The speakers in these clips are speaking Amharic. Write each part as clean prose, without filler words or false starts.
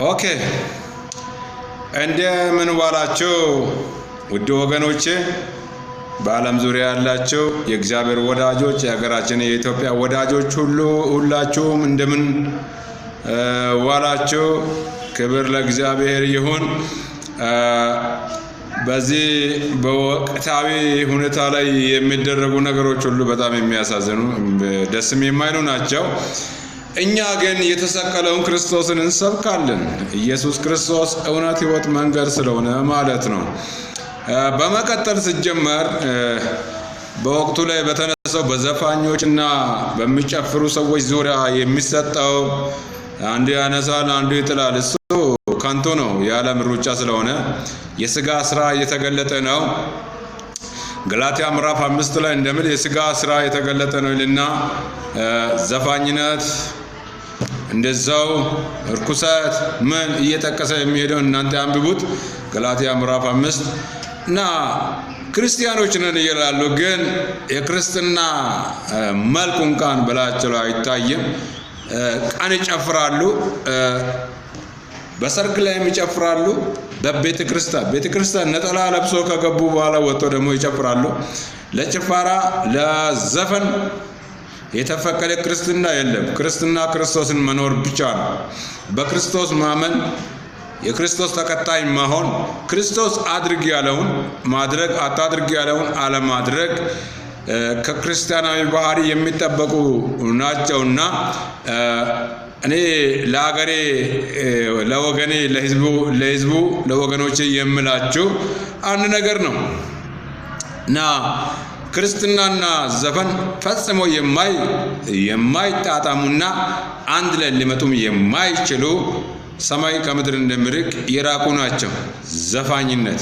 ኦኬ እንደምን ዋላችሁ ውድ ወገኖቼ በዓለም ዙሪያ ያላችሁ የእግዚአብሔር ወዳጆች የሀገራችን የኢትዮጵያ ወዳጆች ሁላችሁም እንደምን ዋላችሁ ክብር ለእግዚአብሔር ይሁን በዚህ በወቅታዊ ሁኔታ ላይ የሚደረጉ ነገሮች ሁሉ በጣም የሚያሳዝኑ ደስም የማይሉ ናቸው እኛ ግን የተሰቀለውን ክርስቶስን እንሰብካለን ኢየሱስ ክርስቶስ እውነት ሕይወት መንገድ ስለሆነ ማለት ነው በመቀጠል ሲጀመር በወቅቱ ላይ በተነሳው በዘፋኞችና በሚጨፍሩ ሰዎች ዙሪያ የሚሰጠው አንዱ ያነሳል አንዱ ይጥላል እሱ ካንቶ ነው የዓለም ሩጫ ስለሆነ የሥጋ ሥራ የተገለጠ ነው ገላትያ ምዕራፍ 5 ላይ እንደምን የሥጋ ሥራ የተገለጠ ነው ይልና ዘፋኝነት እንደዛው እርኩሰት ምን እየተከሰ የሚሄደው እናንተ አንብቡት ገላትያ ምዕራፍ 5 እና ክርስቲያኖች ነን ይላሉ ግን የክርስትና መልኩን ካን በላቸው አይታየም ቃን ይጨፍራሉ በሰርግ ላይ ይጨፍራሉ በቤተክርስቲያን ነጠላ ለብሶ ከገቡ በኋላ ወጥቶ ደግሞ ይጨፍራሉ ለጭፋራ ለዘፈን የተፈቀደ ክርስትና የለም ክርስትና ክርስቶስን መኖር ብቻ ነው በክርስቶስ ማመን የክርስቶስ ተከታይ መሆን ክርስቶስ አድርግ ያለውን ማድረግ አታድርግ ያለውን አለማድረግ ከክርስቲያናዊ ባህሪ የሚጠበቁ ናቸውና እኔ ለሀገሬ ለወገኔ ለህዝቡ ለወገኖቼ የምላችሁ አንድ ነገር ነው እና ክርስትናና ዘፈን ፈጽሞ የማይጣጣሙና አንድ ላይ ሊመጡም የማይችሉ ሰማይ ከምድር እንደሚርቅ የራቁ ናቸው ዘፋኝነት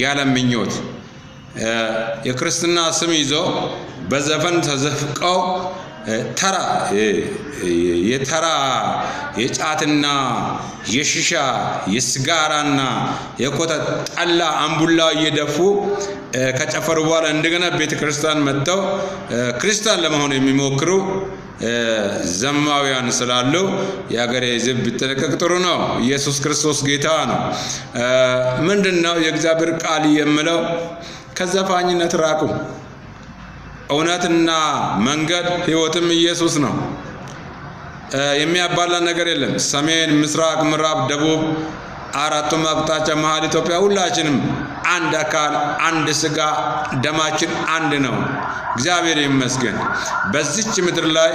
ያለም ምኞት የክርስትና ስም ይዞ በዘፈን ተዘፍቀው ተራ የጫትና የሽሻ የስጋራና የኮተት ጠላ አምቡላ እየደፉ ከጨፈሩ በኋላ እንደገና ቤተክርስቲያን መጥተው ክርስቲያን ለመሆን የሚሞክሩ ዘማውያን ስላሉ የሀገሬ ሕዝብ ቢጠነቀቅ ጥሩ ነው ኢየሱስ ክርስቶስ ጌታ ነው ምንድነው የእግዚአብሔር ቃል የሚለው ከዘፋኝነት ራቁ እውነትና መንገድ ሕይወትም ኢየሱስ ነው የሚያባላ ነገር የለም ሰሜን ምስራቅ ምዕራብ ደቡብ አራቱም አቅጣጫ መሃል ኢትዮጵያ ሁላችንም አንድ አካል አንድ ሥጋ ደማችን አንድ ነው እግዚአብሔር ይመስገን በዚች ምድር ላይ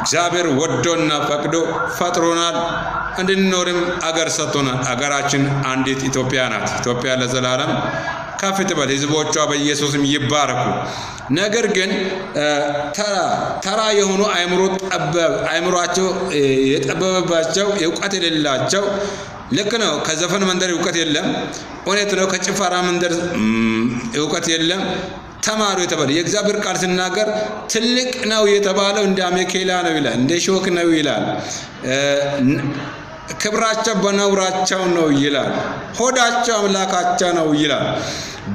እግዚአብሔር ወዶና ፈቅዶ ፈጥሮናል እንድንኖርም አገር ሰጥቶናል አገራችን አንዲት ኢትዮጵያ ናት ኢትዮጵያ ለዘላለም ከፍ ትበል ሕዝቦቿ በኢየሱስም ይባረኩ ነገር ግን ተራ የሆኑ አይምሮአቸው የጠበበባቸው ዕውቀት የሌላቸው ልክ ነው ከዘፈን መንደር ዕውቀት የለም እውነት ነው ከጭፈራ መንደር ዕውቀት የለም ተማሩ የተባለ የእግዚአብሔር ቃል ሲናገር ትልቅ ነው የተባለው እንደ አሜኬላ ነው ይላል እንደ ሾክ ነው ይላል ክብራቸው በነውራቸው ነው ይላል ሆዳቸው አምላካቸው ነው ይላል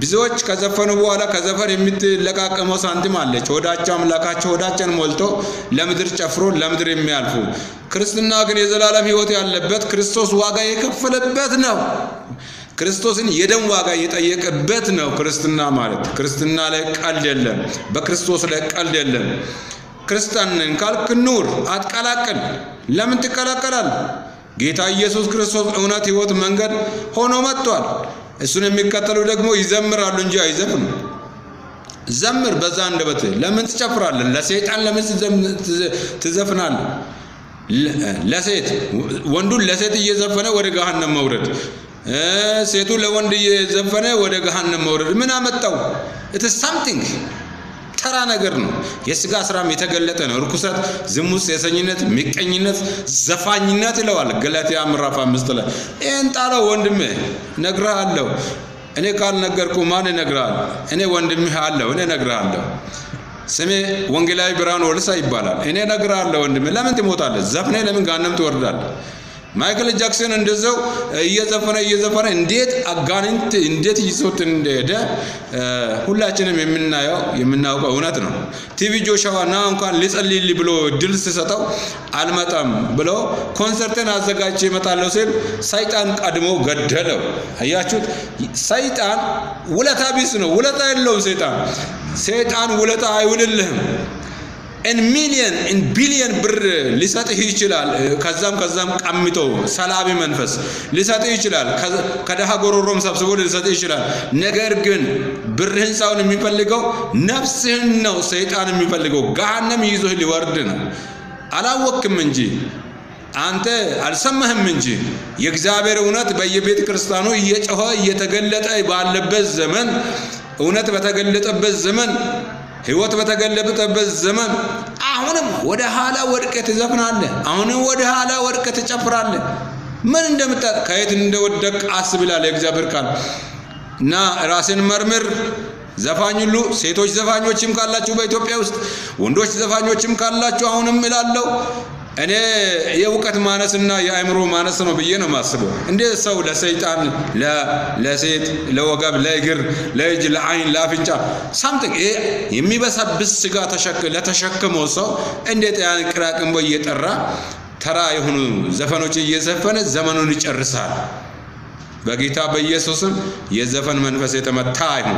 ብዙዎች ከዘፈኑ በኋላ ከዘፈን የምትለቃቀመው ሳንቲም አለች ሆዳቸው አምላካቸው ሆዳቸውን ሞልቶ ለምድር ጨፍሮ ለምድር የሚያልፉ ክርስትና ግን የዘላለም ሕይወት ያለበት ክርስቶስ ዋጋ የከፈለበት ነው ክርስቶስን የደም ዋጋ የጠየቀበት ነው ክርስትና ማለት ክርስትና ላይ ቀልድ የለም በክርስቶስ ላይ ቀልድ የለም ክርስቲያንን ካልክ ኑር አትቀላቅል ለምን ትቀላቀላል ጌታ ኢየሱስ ክርስቶስ እውነት ሕይወት መንገድ ሆኖ መጥቷል እሱን የሚከተሉ ደግሞ ይዘምራሉ እንጂ አይዘፍኑ ዘምር በዛ አንደበት ለምን ትጨፍራለህ ለሰይጣን ለምን ትዘፍናለህ ለሴት ወንዱን ለሴት እየዘፈነ ወደ ገሃነም መውረድ ሴቱ ለወንድ እየዘፈነ ወደ ገሃነም መውረድ ምን አመጣው it is something ተራ ነገር ነው የሥጋ ሥራም የተገለጠ ነው ርኩሰት ዝሙት የሰኝነት ምቀኝነት ዘፋኝነት ይለዋል ገላትያ ምዕራፍ 5 ላይ እንጣለው ወንድሜ ነግራለሁ እኔ ካልነገርኩ ማን ይነግራል እኔ ወንድምህ አለው እኔ ነግራለሁ ስሜ ወንጌላዊ ብርሃኑ ወልሳ ይባላል እኔ ነግራለሁ ወንድሜ ለምን ትሞታለህ ዘፍኔ ለምን ገሃነም ትወርዳለህ ማይክል ጃክሰን እንደዛው እየዘፈነ እንዴት አጋንንት እንዴት ይዞት እንደሄደ ሁላችንም የምናውቀው እውነት ነው። ቲቪ ጆሻዋና እንኳን ሊጸልይል ብሎ ድል ሲሰጠው አልመጣም ብሎ ኮንሰርትን አዘጋጅቼ እመጣለሁ ሲል ሰይጣን ቀድሞ ገደለው። አያችሁት? ሰይጣን ውለታ ቢስ ነው። ውለታ የለውም ሰይጣን ውለታ አይውልልህም። in billion ብር ሊሰጥህ ይችላል። ከዛም ቀምጦ ሰላቢ መንፈስ ሊሰጥህ ይችላል። ከደሃ ጎሮሮም ሰብስቦ ሊሰጥህ ይችላል። ነገር ግን ብርህን ሳይሆን የሚፈልገው ነፍስህን ነው ሰይጣን የሚፈልገው። ገሃነም ይዞህ ሊወርድ ነው። አላወቅም እንጂ አንተ አልሰማህም እንጂ የእግዚአብሔር እውነት በየቤተ ክርስቲያኑ እየጮኸ እየተገለጠ ባለበት ዘመን እውነት በተገለጠበት ዘመን ሕይወት በተገለጠበት ዘመን አሁንም ወደ ኋላ ወድቀህ ትዘፍናለህ። አሁንም ወደ ኋላ ወድቀህ ትጨፍራለህ። ምን እንደምታጥ ከየት እንደወደቅ አስብ ይላል የእግዚአብሔር ቃል። እና ራስን መርምር። ዘፋኝ ሁሉ ሴቶች ዘፋኞችም ካላችሁ በኢትዮጵያ ውስጥ ወንዶች ዘፋኞችም ካላችሁ አሁንም እላለሁ እኔ የእውቀት ማነስና የአእምሮ ማነስ ነው ብዬ ነው ማስበው። እንዴት ሰው ለሰይጣን ለሴት ለወገብ ለእግር ለእጅ ለዓይን ለአፍንጫ ሳምቲንግ የሚበሰብስ ስጋ ለተሸከመው ሰው እንዴት ያን ቅራቅንቦ እየጠራ ተራ የሆኑ ዘፈኖች እየዘፈነ ዘመኑን ይጨርሳል? በጌታ በኢየሱስም የዘፈን መንፈስ የተመታ ይሁን።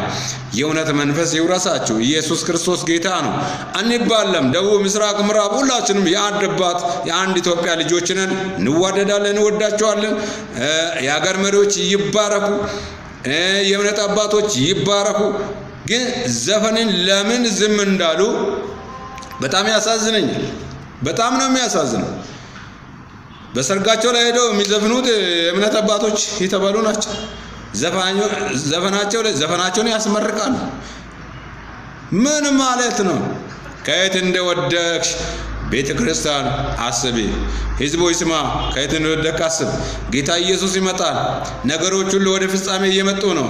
የእውነት መንፈስ ይውረሳችሁ። ኢየሱስ ክርስቶስ ጌታ ነው። አንባለም። ደቡብ ምስራቅ ምዕራብ ሁላችንም የአንድ አባት የአንድ ኢትዮጵያ ልጆች ነን። እንዋደዳለን፣ እንወዳቸዋለን። የሀገር መሪዎች ይባረኩ፣ የእምነት አባቶች ይባረኩ። ግን ዘፈንን ለምን ዝም እንዳሉ በጣም ያሳዝነኛል። በጣም ነው የሚያሳዝነው። በሰርጋቸው ላይ ሄደው የሚዘፍኑት የእምነት አባቶች የተባሉ ናቸው። ዘፈናቸውን ያስመርቃሉ። ምን ማለት ነው? ከየት እንደወደቅሽ ቤተ ክርስቲያን አስቢ። ሕዝቡ ይስማ። ከየት እንደወደቅ አስብ። ጌታ ኢየሱስ ይመጣል። ነገሮች ሁሉ ወደ ፍጻሜ እየመጡ ነው።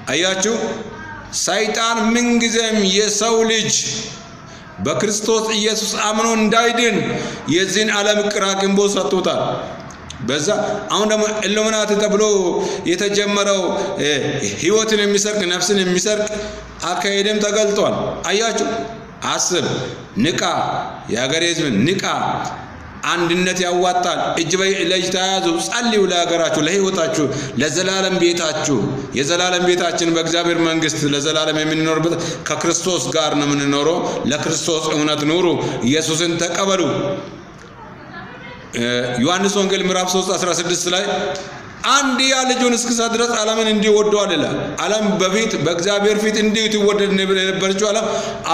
አያችሁ? ሰይጣን ምንጊዜም የሰው ልጅ በክርስቶስ ኢየሱስ አምኖ እንዳይድን የዚህን ዓለም ቅራቅንቦ ሰጥቶታል። በዛ አሁን ደግሞ ኢሉሚናቲ ተብሎ የተጀመረው ሕይወትን የሚሰርቅ ነፍስን የሚሰርቅ አካሄድም ተገልጧል። አያችሁ? አስብ፣ ንቃ። የሀገሬ ሕዝብ ንቃ። አንድነት ያዋጣል። እጅ ለእጅ ተያዙ። ጸልዩ ለሀገራችሁ፣ ለሕይወታችሁ፣ ለዘላለም ቤታችሁ። የዘላለም ቤታችን በእግዚአብሔር መንግስት ለዘላለም የምንኖርበት ከክርስቶስ ጋር ነው የምንኖረው። ለክርስቶስ እውነት ኑሩ። ኢየሱስን ተቀበሉ። ዮሐንስ ወንጌል ምዕራፍ 3:16 ላይ አንድያ ልጁን እስኪሰጥ ድረስ ዓለምን እንዲሁ ወደዋል ይላል። ዓለም በፊት በእግዚአብሔር ፊት እንዲሁ ትወደድ የነበረችው ዓለም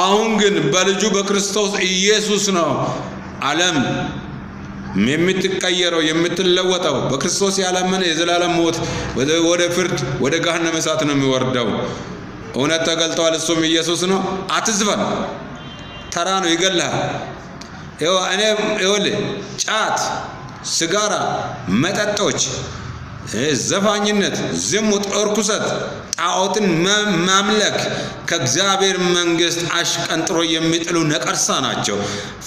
አሁን ግን በልጁ በክርስቶስ ኢየሱስ ነው ዓለም የምትቀየረው የምትለወጠው። በክርስቶስ ያላመነ የዘላለም ሞት ወደ ፍርድ ወደ ገሃነመ እሳት ነው የሚወርደው። እውነት ተገልጧል። እሱም ኢየሱስ ነው። አትዝፈን። ተራ ነው፣ ይገላል። ይኸውልህ ጫት፣ ስጋራ፣ መጠጦች፣ ዘፋኝነት፣ ዝሙት፣ እርኩሰት፣ ጣዖትን ማምለክ ከእግዚአብሔር መንግስት አሽቀንጥሮ የሚጥሉ ነቀርሳ ናቸው።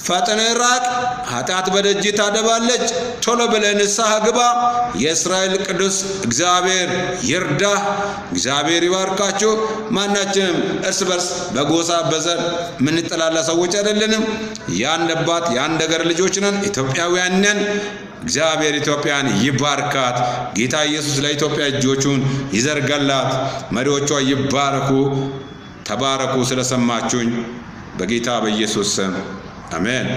ፈጥነህ ራቅ። ኃጢአት በደጅ ታደባለች። ቶሎ ብለህ ንስሐ ግባ። የእስራኤል ቅዱስ እግዚአብሔር ይርዳህ። እግዚአብሔር ይባርካችሁ። ማናችንም እርስ በርስ በጎሳ በዘር ምንጠላላ ሰዎች አይደለንም። የአንድ አባት የአንድ ሀገር ልጆች ነን። ኢትዮጵያውያን ነን። እግዚአብሔር ኢትዮጵያን ይባርካት። ጌታ ኢየሱስ ለኢትዮጵያ እጆቹን ይዘርጋላት። መሪዎቿ ይባረኩ። ተባረኩ። ስለሰማችሁኝ በጌታ በኢየሱስ ስም አሜን።